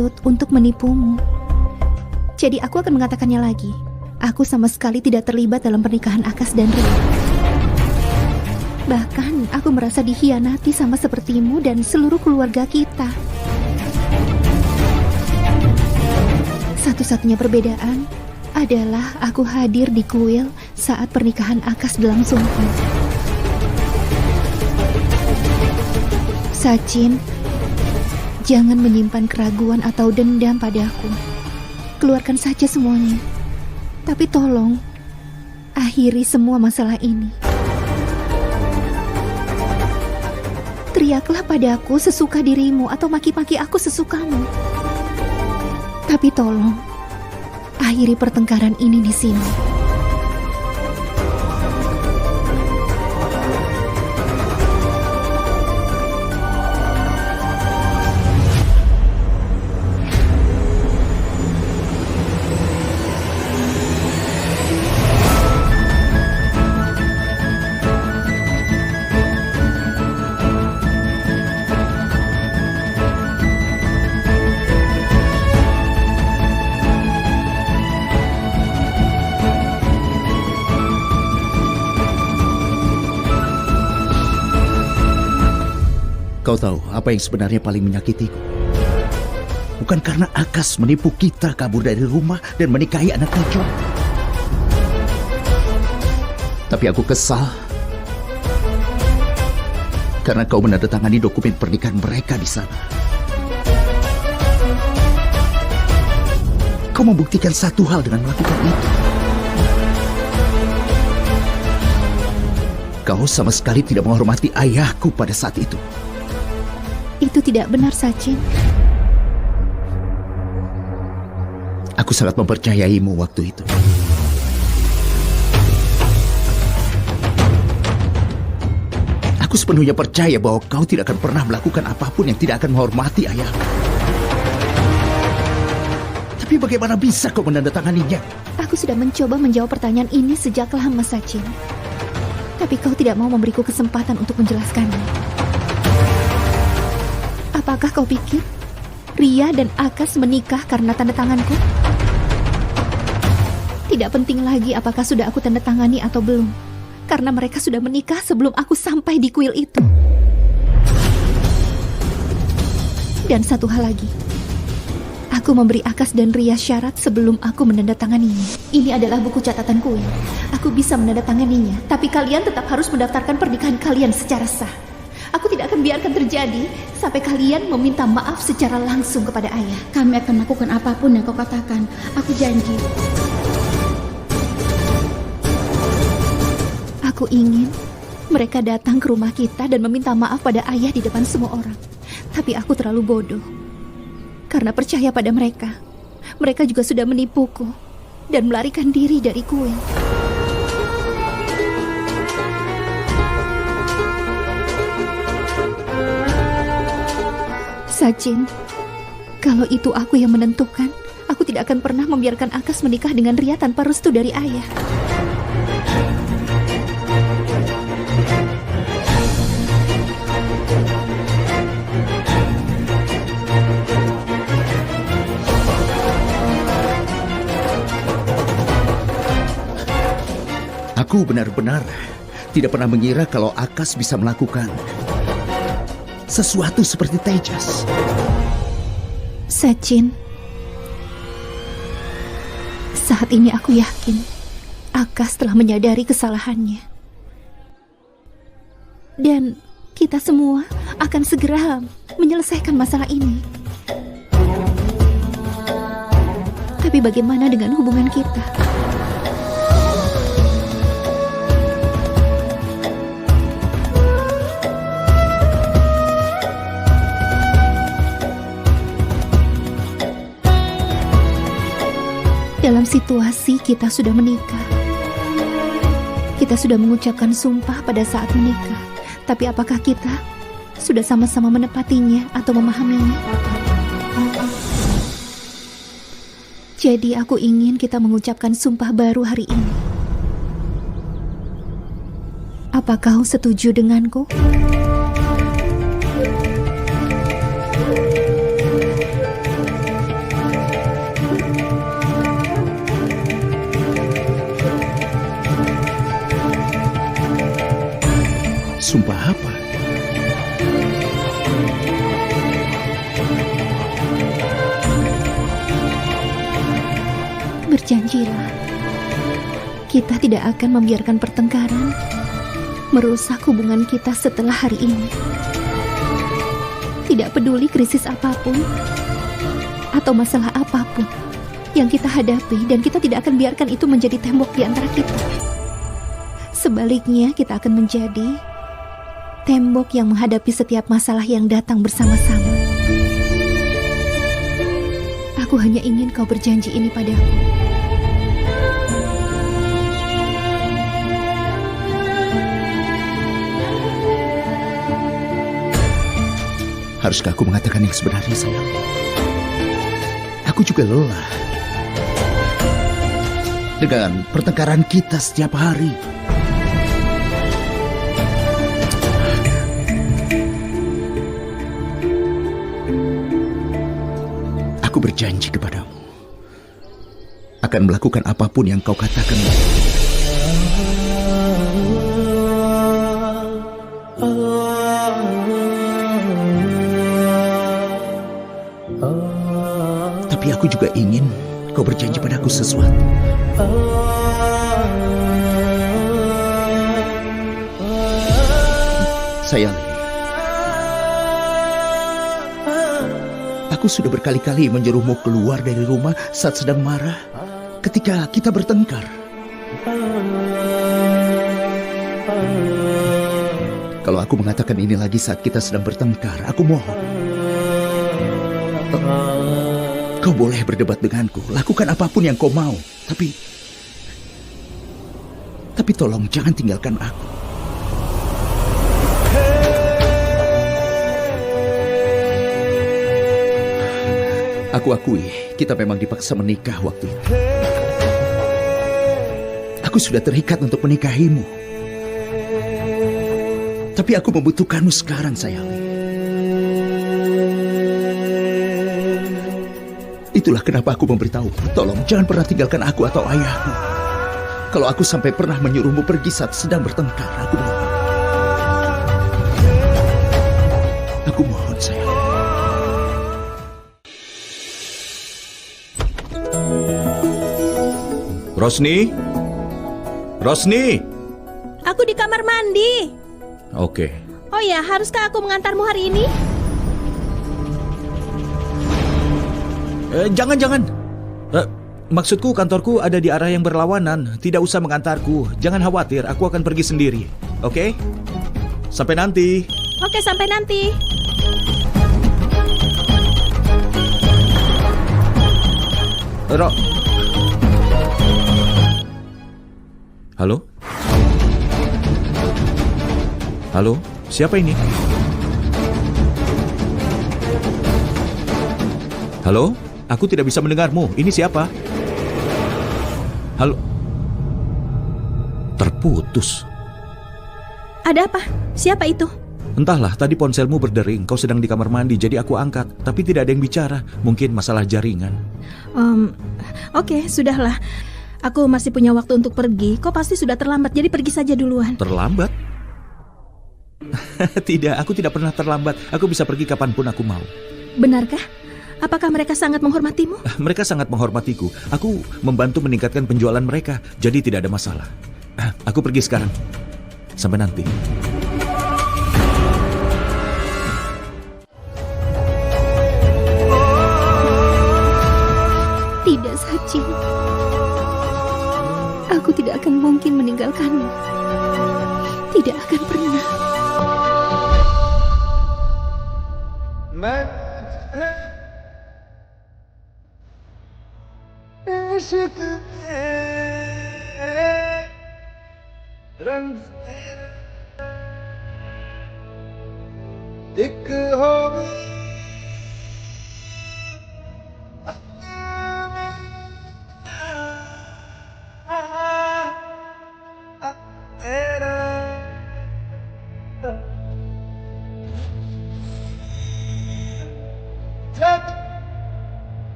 untuk menipumu. Jadi aku akan mengatakannya lagi. Aku sama sekali tidak terlibat dalam pernikahan Akas dan Ria. Bahkan aku merasa dikhianati sama sepertimu dan seluruh keluarga kita. Satu-satunya perbedaan adalah aku hadir di kuil saat pernikahan Akas berlangsung. Sachin, jangan menyimpan keraguan atau dendam padaku. Keluarkan saja semuanya. Tapi tolong, akhiri semua masalah ini. Teriaklah padaku sesuka dirimu atau maki-maki aku sesukamu. Tapi tolong, akhiri pertengkaran ini di sini. Kau tahu apa yang sebenarnya paling menyakitiku? Bukan karena Akas menipu kita kabur dari rumah dan menikahi anak Tejo. Tapi aku kesal karena kau menandatangani dokumen pernikahan mereka di sana. Kau membuktikan satu hal dengan melakukan itu. Kau sama sekali tidak menghormati ayahku pada saat itu. Itu tidak benar, Sachin. Aku sangat mempercayaimu waktu itu. Aku sepenuhnya percaya bahwa kau tidak akan pernah melakukan apapun yang tidak akan menghormati ayahku. Tapi bagaimana bisa kau menandatanganinya? Aku sudah mencoba menjawab pertanyaan ini sejak lama, Sachin. Tapi kau tidak mau memberiku kesempatan untuk menjelaskannya. Apakah kau pikir Ria dan Akas menikah karena tanda tanganku? Tidak penting lagi apakah sudah aku tanda tangani atau belum, karena mereka sudah menikah sebelum aku sampai di kuil itu. Dan satu hal lagi, aku memberi Akas dan Ria syarat sebelum aku menandatanganinya. Ini adalah buku catatan kuil. Aku bisa menandatanganinya, tapi kalian tetap harus mendaftarkan pernikahan kalian secara sah. Aku tidak akan biarkan terjadi sampai kalian meminta maaf secara langsung kepada ayah. Kami akan melakukan apapun yang kau katakan. Aku janji. Aku ingin mereka datang ke rumah kita dan meminta maaf pada ayah di depan semua orang. Tapi aku terlalu bodoh. Karena percaya pada mereka. Mereka juga sudah menipuku dan melarikan diri dari kuil. Sachin, kalau itu aku yang menentukan, aku tidak akan pernah membiarkan Akas menikah dengan Ria tanpa restu dari ayah. Aku benar-benar tidak pernah mengira kalau Akas bisa melakukan sesuatu seperti Tejas. Sachin, saat ini aku yakin Akas telah menyadari kesalahannya. Dan kita semua akan segera menyelesaikan masalah ini. Tapi bagaimana dengan hubungan kita? Dalam situasi kita sudah menikah, kita sudah mengucapkan sumpah pada saat menikah. Tapi apakah kita sudah sama-sama menepatinya atau memahaminya? Jadi aku ingin kita mengucapkan sumpah baru hari ini. Apa kau setuju denganku? Berjanjilah, kita tidak akan membiarkan pertengkaran merusak hubungan kita setelah hari ini. Tidak peduli krisis apapun atau masalah apapun yang kita hadapi, dan kita tidak akan biarkan itu menjadi tembok di antara kita. Sebaliknya, kita akan menjadi tembok yang menghadapi setiap masalah yang datang bersama-sama. Aku hanya ingin kau berjanji ini padaku. Haruskah aku mengatakan yang sebenarnya, sayang? Aku juga lelah dengan pertengkaran kita setiap hari. Aku berjanji kepadamu akan melakukan apapun yang kau katakan. Tapi aku juga ingin kau berjanji padaku sesuatu. Sayang, aku sudah berkali-kali menyuruhmu keluar dari rumah saat sedang marah ketika kita bertengkar. Kalau aku mengatakan ini lagi saat kita sedang bertengkar, aku mohon kau boleh berdebat denganku, lakukan apapun yang kau mau, tapi tolong jangan tinggalkan aku. Aku akui, kita memang dipaksa menikah waktu itu. Aku sudah terikat untuk menikahimu. Tapi aku membutuhkanmu sekarang, sayang. Itulah kenapa aku memberitahu, tolong jangan pernah tinggalkan aku atau ayahku. Kalau aku sampai pernah menyuruhmu pergi saat sedang bertengkar, aku mohon. Aku mohon, sayang. Rosni? Rosni? Aku di kamar mandi. Oke. Oh ya, haruskah aku mengantarmu hari ini? Jangan. Maksudku kantorku ada di arah yang berlawanan. Tidak usah mengantarku. Jangan khawatir, aku akan pergi sendiri. Oke? Sampai nanti. Oke, sampai nanti. Halo? Halo? Siapa ini? Halo? Aku tidak bisa mendengarmu. Ini siapa? Halo? Terputus. Ada apa? Siapa itu? Entahlah, tadi ponselmu berdering. Kau sedang di kamar mandi, jadi aku angkat. Tapi tidak ada yang bicara. Mungkin masalah jaringan. Oke, sudahlah. Aku masih punya waktu untuk pergi. Kau pasti sudah terlambat, jadi pergi saja duluan. Terlambat? Tidak, aku tidak pernah terlambat. Aku bisa pergi kapanpun aku mau. Benarkah? Apakah mereka sangat menghormatimu? Mereka sangat menghormatiku. Aku membantu meningkatkan penjualan mereka, jadi tidak ada masalah. Aku pergi sekarang. Sampai nanti. Tidak, Sachin. Aku tidak akan mungkin meninggalkanmu. Tidak akan pernah.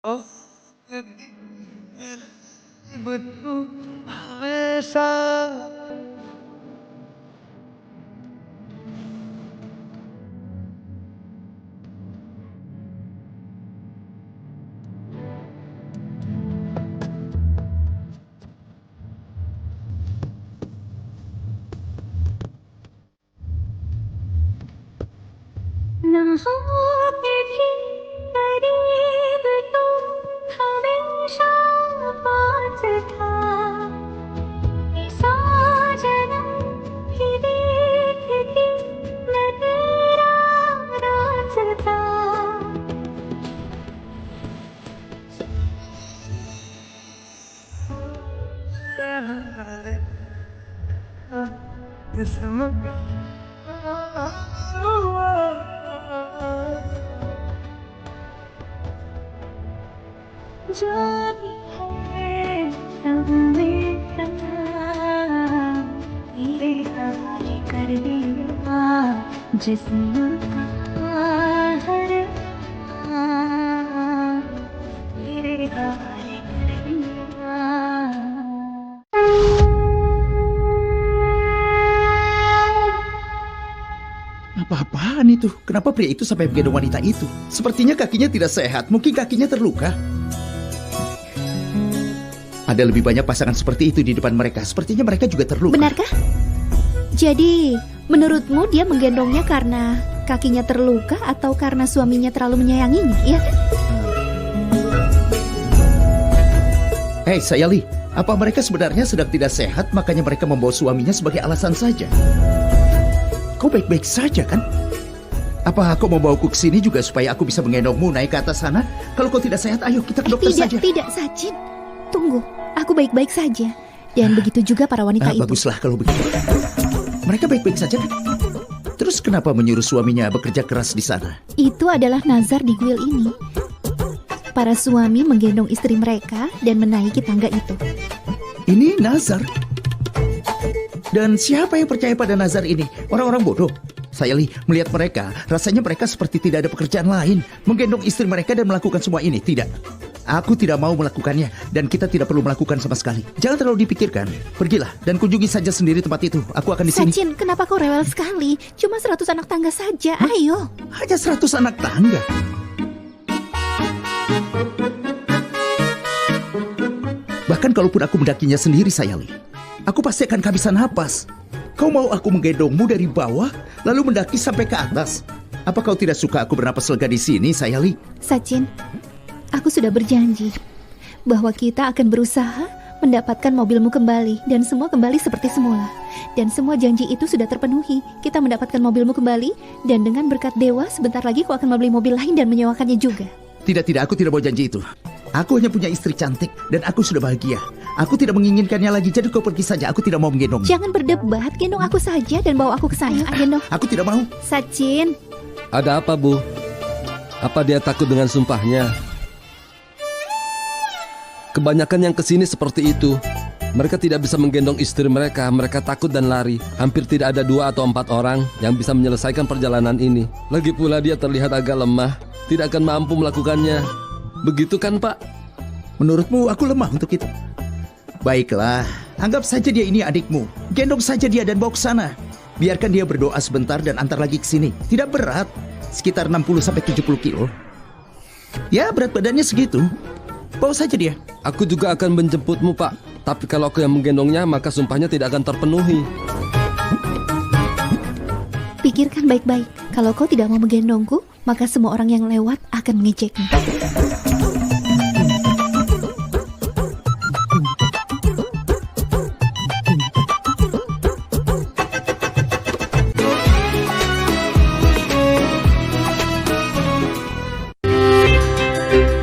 Oh, betul besar. Apa-apaan itu? Kenapa pria itu sampai menggendong wanita itu? Sepertinya kakinya tidak sehat. Mungkin kakinya terluka. Ada lebih banyak pasangan seperti itu di depan mereka. Sepertinya mereka juga terluka. Benarkah? Jadi, menurutmu dia menggendongnya karena kakinya terluka atau karena suaminya terlalu menyayanginya, iya kan? Hei, Sayali, apa mereka sebenarnya sedang tidak sehat, makanya mereka membawa suaminya sebagai alasan saja? Kau baik-baik saja kan? Apa kau membawaku ke sini juga supaya aku bisa menggendongmu naik ke atas sana? Kalau kau tidak sehat, ayo kita ke dokter saja. Tidak, Sachin. Tunggu, aku baik-baik saja. Dan begitu juga para wanita itu. Baguslah kalau begitu. Mereka baik-baik saja kan? Terus kenapa menyuruh suaminya bekerja keras di sana? Itu adalah nazar di kuil ini. Para suami menggendong istri mereka dan menaiki tangga itu. Ini nazar. Dan siapa yang percaya pada nazar ini? Orang-orang bodoh. Sayali, melihat mereka, rasanya mereka seperti tidak ada pekerjaan lain. Menggendong istri mereka dan melakukan semua ini. Tidak. Aku tidak mau melakukannya. Dan kita tidak perlu melakukan sama sekali. Jangan terlalu dipikirkan. Pergilah dan kunjungi saja sendiri tempat itu. Aku akan di sini. Sachin, kenapa kau rewel sekali? Cuma 100 anak tangga saja. Ayo. Hanya 100 anak tangga. Bahkan kalaupun aku mendakinya sendiri, Sayali, aku pasti akan kehabisan napas. Kau mau aku menggendongmu dari bawah, lalu mendaki sampai ke atas? Apa kau tidak suka aku bernapas lega di sini, Sayali? Sachin, aku sudah berjanji bahwa kita akan berusaha mendapatkan mobilmu kembali dan semua kembali seperti semula. Dan semua janji itu sudah terpenuhi. Kita mendapatkan mobilmu kembali dan dengan berkat dewa sebentar lagi kau akan membeli mobil lain dan menyewakannya juga. Tidak, aku tidak mau janji itu. Aku hanya punya istri cantik dan aku sudah bahagia. Aku tidak menginginkannya lagi, jadi kau pergi saja. Aku tidak mau menggendongnya. Jangan berdebat, gendong aku saja dan bawa aku ke sana. Gendong. Aku tidak mau. Sachin. Ada apa, Bu? Apa dia takut dengan sumpahnya? Kebanyakan yang kesini seperti itu. Mereka tidak bisa menggendong istri mereka. Mereka takut dan lari. Hampir tidak ada 2 atau 4 orang yang bisa menyelesaikan perjalanan ini. Lagi pula dia terlihat agak lemah. Tidak akan mampu melakukannya. Begitu kan, Pak? Menurutmu aku lemah untuk itu? Baiklah, anggap saja dia ini adikmu. Gendong saja dia dan bawa ke sana. Biarkan dia berdoa sebentar dan antar lagi ke sini. Tidak berat, sekitar 60-70 kilo. Ya, berat badannya segitu. Bawa saja dia. Aku juga akan menjemputmu, Pak. Tapi kalau aku yang menggendongnya, maka sumpahnya tidak akan terpenuhi. Pikirkan baik-baik. Kalau kau tidak mau menggendongku, maka semua orang yang lewat akan mengejekmu.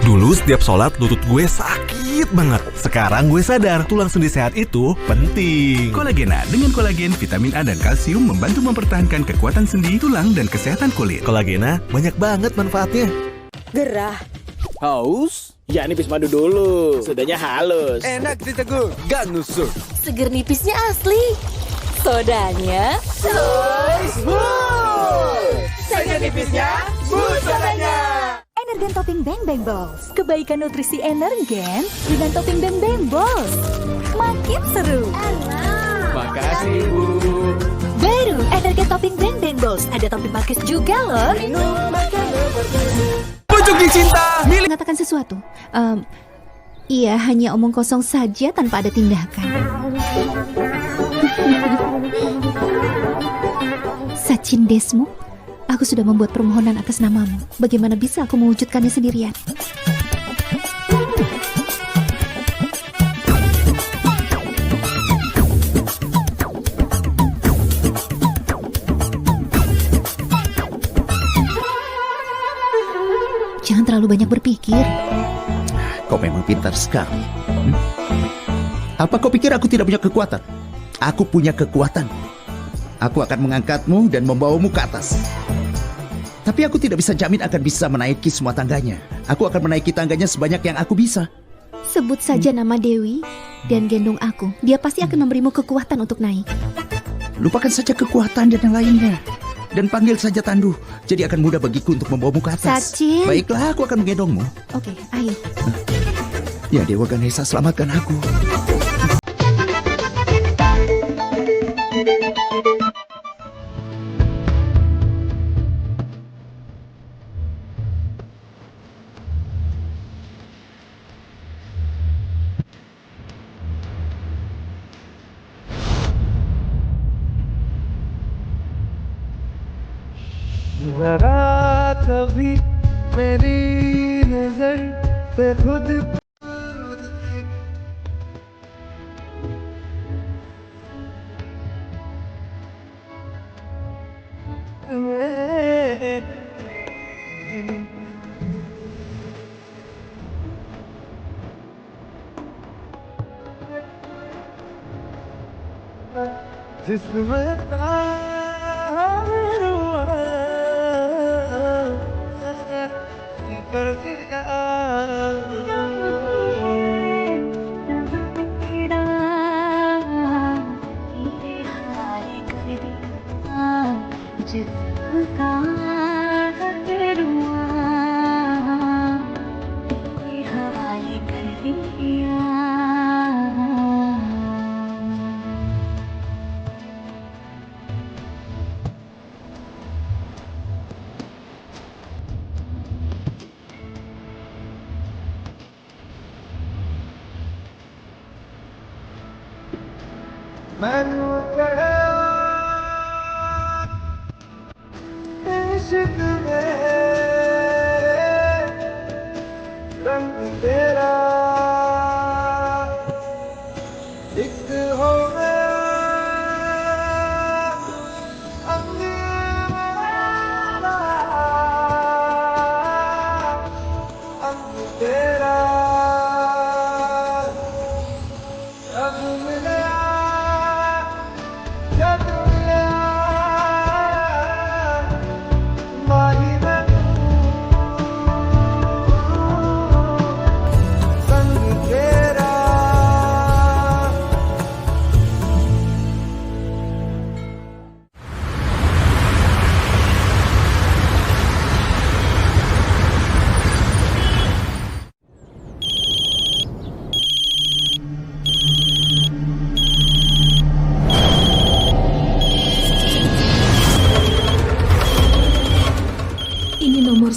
Dulu setiap sholat lutut gue sakit banget. Sekarang gue sadar tulang sendi sehat itu penting. Kolagena dengan kolagen, vitamin A dan kalsium membantu mempertahankan kekuatan sendi, tulang, dan kesehatan kulit. Kolagena banyak banget manfaatnya. Gerah. Haus? Ya nipis madu dulu. Sodanya halus. Enak ditegur, gak nusuk. Seger nipisnya asli. Sodanya Soy Smooth. Seger nipisnya, smooth sodanya. Energen Topping Bang Bang Balls. Kebaikan nutrisi Energen dengan Topping Bang Bang Balls. Makin seru. Makasih, Bu. Baru Energen Topping Bang Bang Balls. Ada topping pakis juga loh. Pucuk dicinta. Mengatakan sesuatu. Ia hanya omong kosong saja tanpa ada tindakan. Sachin Desmukh, aku sudah membuat permohonan atas namamu. Bagaimana bisa aku mewujudkannya sendirian? Jangan terlalu banyak berpikir. Kau memang pintar sekali. Apa kau pikir aku tidak punya kekuatan? Aku punya kekuatan. Aku akan mengangkatmu dan membawamu ke atas. Tapi aku tidak bisa jamin akan bisa menaiki semua tangganya. Aku akan menaiki tangganya sebanyak yang aku bisa. Sebut saja nama Dewi dan gendong aku. Dia pasti akan memberimu kekuatan untuk naik. Lupakan saja kekuatan dan yang lainnya. Dan panggil saja Tandu. Jadi akan mudah bagiku untuk membawamu ke atas. Sachin. Baiklah, aku akan menggendongmu. Oke, ayo. Ya Dewa Ganesha, selamatkan aku. जरा कभी मेरी नजर पे खुद जिसमें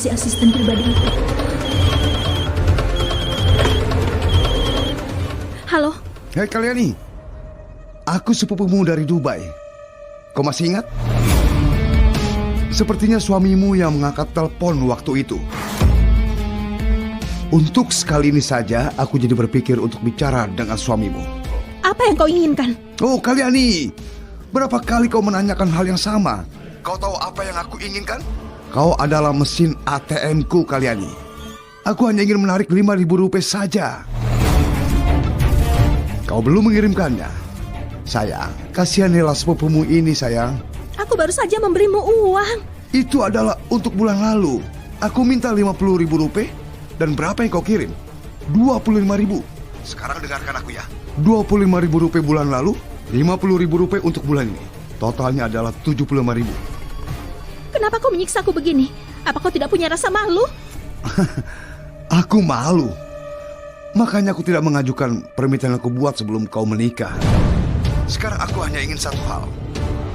Si asisten pribadi itu. Halo. Hei Kalyani, aku sepupumu dari Dubai. Kau masih ingat? Sepertinya suamimu yang mengangkat telepon waktu itu. Untuk sekali ini saja, aku jadi berpikir untuk bicara dengan suamimu. Apa yang kau inginkan? Oh Kalyani, berapa kali kau menanyakan hal yang sama? Kau tahu apa yang aku inginkan? Kau adalah mesin ATM-ku, Kalyani. Aku hanya ingin menarik 5.000 rupiah saja. Kau belum mengirimkannya. Sayang, kasihanilah sepupumu ini, sayang. Aku baru saja memberimu uang. Itu adalah untuk bulan lalu. Aku minta 50.000 rupiah. Dan berapa yang kau kirim? 25.000. Sekarang dengarkan aku ya. 25.000 rupiah bulan lalu, 50.000 rupiah untuk bulan ini. Totalnya adalah 75.000. Kenapa kau menyiksa aku begini? Apa kau tidak punya rasa malu? Aku malu. Makanya aku tidak mengajukan permintaan yang aku buat sebelum kau menikah. Sekarang aku hanya ingin satu hal,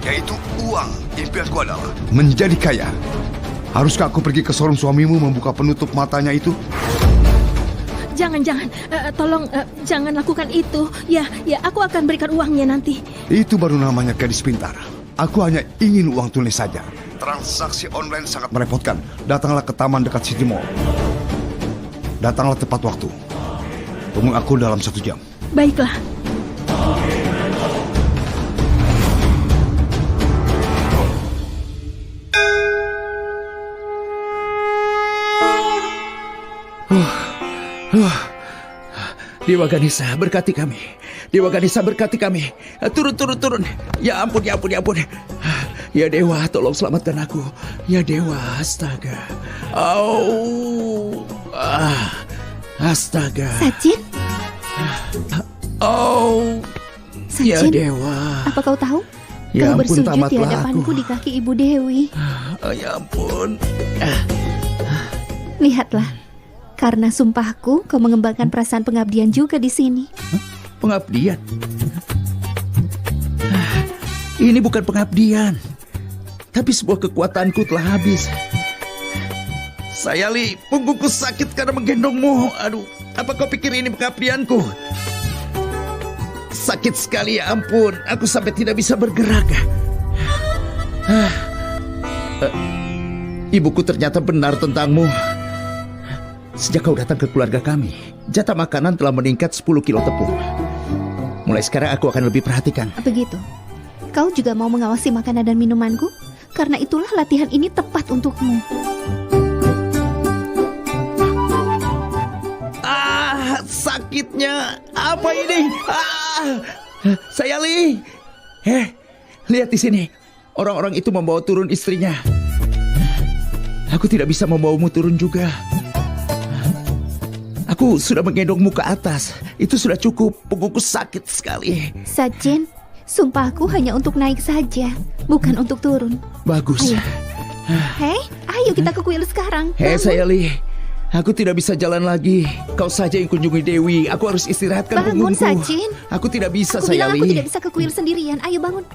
yaitu uang. Impianku adalah menjadi kaya. Haruskah aku pergi ke showroom suamimu membuka penutup matanya itu? Jangan, tolong jangan lakukan itu. Ya, aku akan berikan uangnya nanti. Itu baru namanya gadis pintar. Aku hanya ingin uang tunai saja. Transaksi online sangat merepotkan. Datanglah ke taman dekat City Mall. Datanglah tepat waktu. Temui aku dalam 1 jam. Baiklah. Dewa Ganesha, berkati kami. Dewa Ganesha, berkati kami. Turun. Ya ampun. Ya Dewa, tolong selamatkan aku. Ya Dewa, astaga. Astaga. Sajin? Ya Sajin, Dewa. apa kau tahu? Ya Kau ampun, bersujud di tamatlah hadapanku aku. di kaki Ibu Dewi. Ya ampun. Lihatlah. Karena sumpahku, kau mengembangkan perasaan pengabdian juga di sini. Pengabdian? Ini bukan pengabdian, tapi sebuah kekuatanku telah habis. Sayali, punggungku sakit karena menggendongmu. Aduh, apa kau pikir ini pengabdianku? Sakit sekali, ya ampun. Aku sampai tidak bisa bergerak. Ibuku ternyata benar tentangmu. Sejak kau datang ke keluarga kami, jatah makanan telah meningkat 10 kilo tepung. Mulai sekarang aku akan lebih perhatikan. Begitu. Kau juga mau mengawasi makanan dan minumanku? Karena itulah latihan ini tepat untukmu. Sakitnya. Apa ini? Sayali. Lihat di sini. Orang-orang itu membawa turun istrinya. Aku tidak bisa membawamu turun juga. Aku sudah menggendongmu ke atas. Itu sudah cukup. Punggungku sakit sekali. Sajin, sumpahku hanya untuk naik saja, bukan untuk turun. Bagus. Hei, ayo kita ke kuil sekarang. Hei Sayali, aku tidak bisa jalan lagi. Kau saja yang kunjungi Dewi. Aku harus istirahatkan Bangun, punggungku. Sajin. Aku tidak bisa, Aku bilang Sayali. aku tidak bisa ke kuil sendirian. Ayo bangun.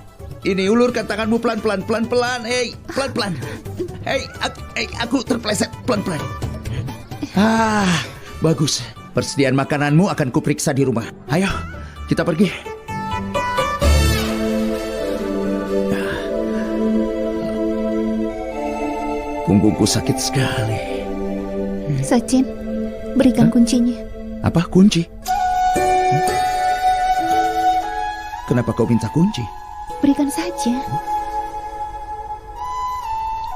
Ini ulurkan tanganmu pelan-pelan. Hei, pelan-pelan. Hei, aku terpeleset pelan-pelan. Bagus. Persediaan makananmu akan kuperiksa di rumah. Ayo, kita pergi. Punggungku sakit sekali. Sajin, berikan kuncinya. Apa kunci? Kenapa kau minta kunci? Berikan saja.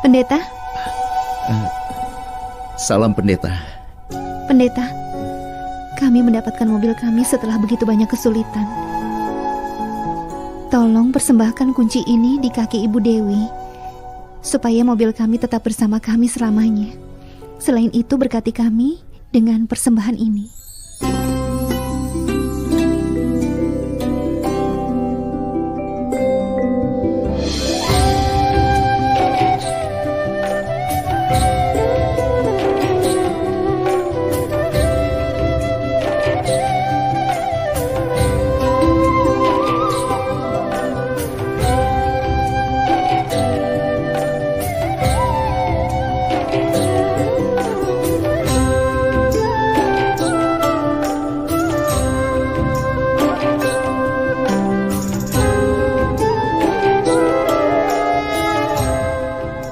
Pendeta? Salam pendeta. Pendeta, kami mendapatkan mobil kami setelah begitu banyak kesulitan. Tolong persembahkan kunci ini di kaki Ibu Dewi, supaya mobil kami tetap bersama kami selamanya. Selain itu, berkati kami dengan persembahan ini.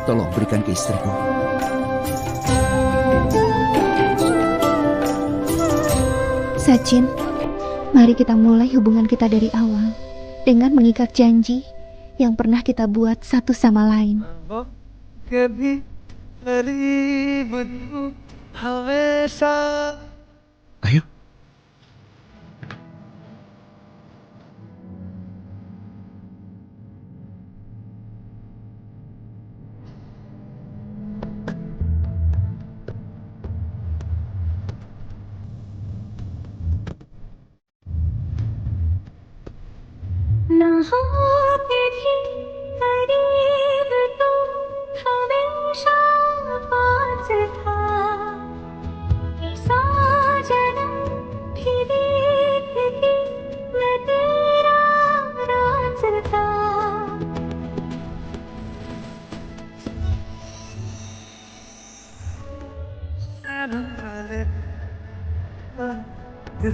Tolong berikan ke istriku. Sajin, mari kita mulai hubungan kita dari awal dengan mengikat janji yang pernah kita buat satu sama lain. Ayo.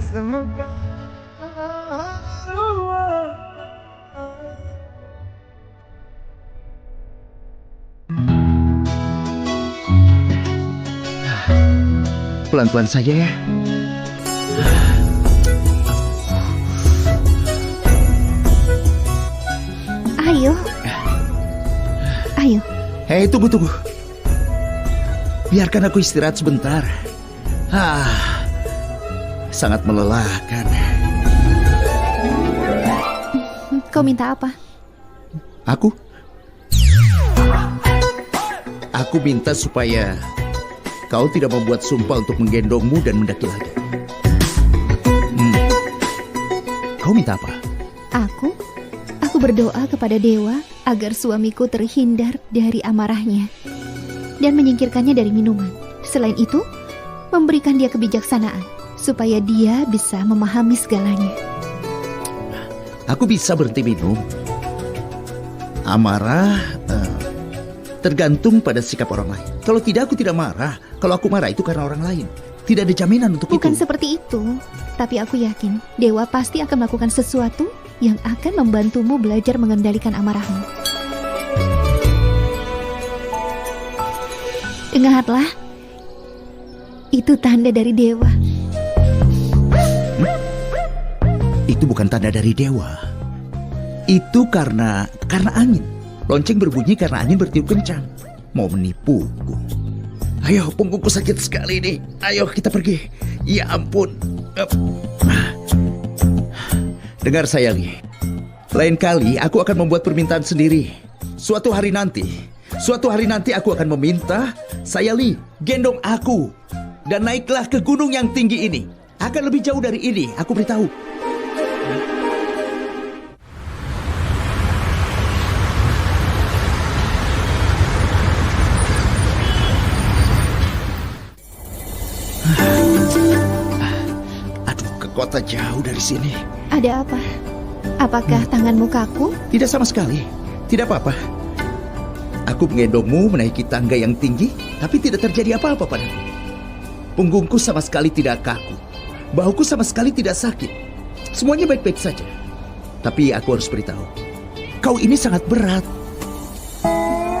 semoga Pelan-pelan saja ya. Ayo. Ayo. Hei, tunggu. Biarkan aku istirahat sebentar. Sangat melelahkan. Kau minta apa? Aku minta supaya kau tidak membuat sumpah untuk menggendongmu dan mendaki lagi. Kau minta apa? Aku berdoa kepada dewa agar suamiku terhindar dari amarahnya dan menyingkirkannya dari minuman. Selain itu, memberikan dia kebijaksanaan supaya dia bisa memahami segalanya. Aku bisa berhenti minum. Amarah tergantung pada sikap orang lain. Kalau tidak, aku tidak marah. Kalau aku marah itu karena orang lain. Tidak ada jaminan untuk Bukan itu. seperti itu. Tapi aku yakin dewa pasti akan melakukan sesuatu yang akan membantumu belajar mengendalikan amarahmu. Dengarlah, itu tanda dari dewa. Itu bukan tanda dari dewa. Itu karena angin. Lonceng berbunyi karena angin bertiup kencang. Mau menipuku. Ayo, punggungku sakit sekali nih. Ayo kita pergi. Ya ampun. Dengar Sayali, lain kali aku akan membuat permintaan sendiri. Suatu hari nanti aku akan meminta Sayali gendong aku dan naiklah ke gunung yang tinggi ini. Akan lebih jauh dari ini, aku beritahu. Aduh, ke kota jauh dari sini. Ada apa? Apakah tanganmu kaku? Tidak sama sekali. Tidak apa-apa. Aku menggendongmu menaiki tangga yang tinggi, tapi tidak terjadi apa-apa padaku. Punggungku sama sekali tidak kaku. Bahuku sama sekali tidak sakit. Semuanya baik-baik saja. Tapi aku harus beritahu, kau ini sangat berat.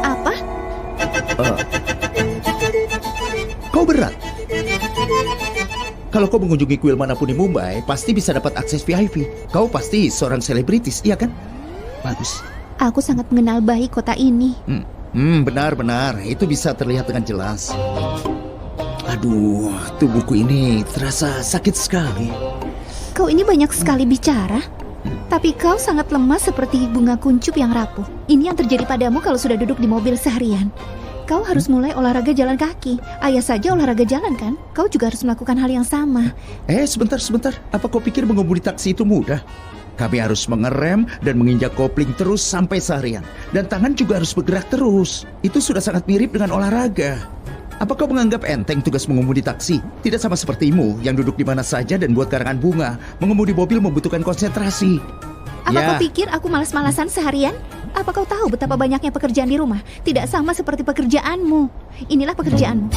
Apa? Kau berat. Kalau kau mengunjungi kuil manapun di Mumbai, pasti bisa dapat akses VIP. Kau pasti seorang selebritis, iya kan? Bagus. Aku sangat mengenal baik kota ini. Benar-benar. Itu bisa terlihat dengan jelas. Aduh, tubuhku ini terasa sakit sekali. Kau ini banyak sekali bicara, tapi kau sangat lemah seperti bunga kuncup yang rapuh. Ini yang terjadi padamu kalau sudah duduk di mobil seharian. Kau harus mulai olahraga jalan kaki. Ayah saja olahraga jalan kan? Kau juga harus melakukan hal yang sama. Sebentar. Apa kau pikir mengemudi taksi itu mudah? Kami harus mengerem dan menginjak kopling terus sampai seharian. Dan tangan juga harus bergerak terus. Itu sudah sangat mirip dengan olahraga. Apa kau menganggap enteng tugas mengemudi taksi? Tidak sama sepertimu yang duduk di mana saja dan buat karangan bunga. Mengemudi mobil membutuhkan konsentrasi. Apa kau pikir aku malas-malasan seharian? Apa kau tahu betapa banyaknya pekerjaan di rumah? Tidak sama seperti pekerjaanmu. Inilah pekerjaanmu.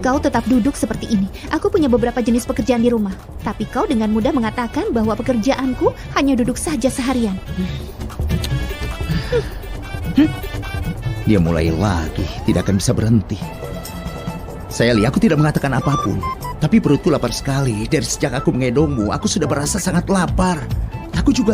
Kau tetap duduk seperti ini. Aku punya beberapa jenis pekerjaan di rumah. Tapi kau dengan mudah mengatakan bahwa pekerjaanku hanya duduk saja seharian. Dia mulai lagi, tidak akan bisa berhenti. Sayali, aku tidak mengatakan apapun. Tapi perutku lapar sekali. Dari sejak aku menggendongmu, aku sudah merasa sangat lapar. Aku juga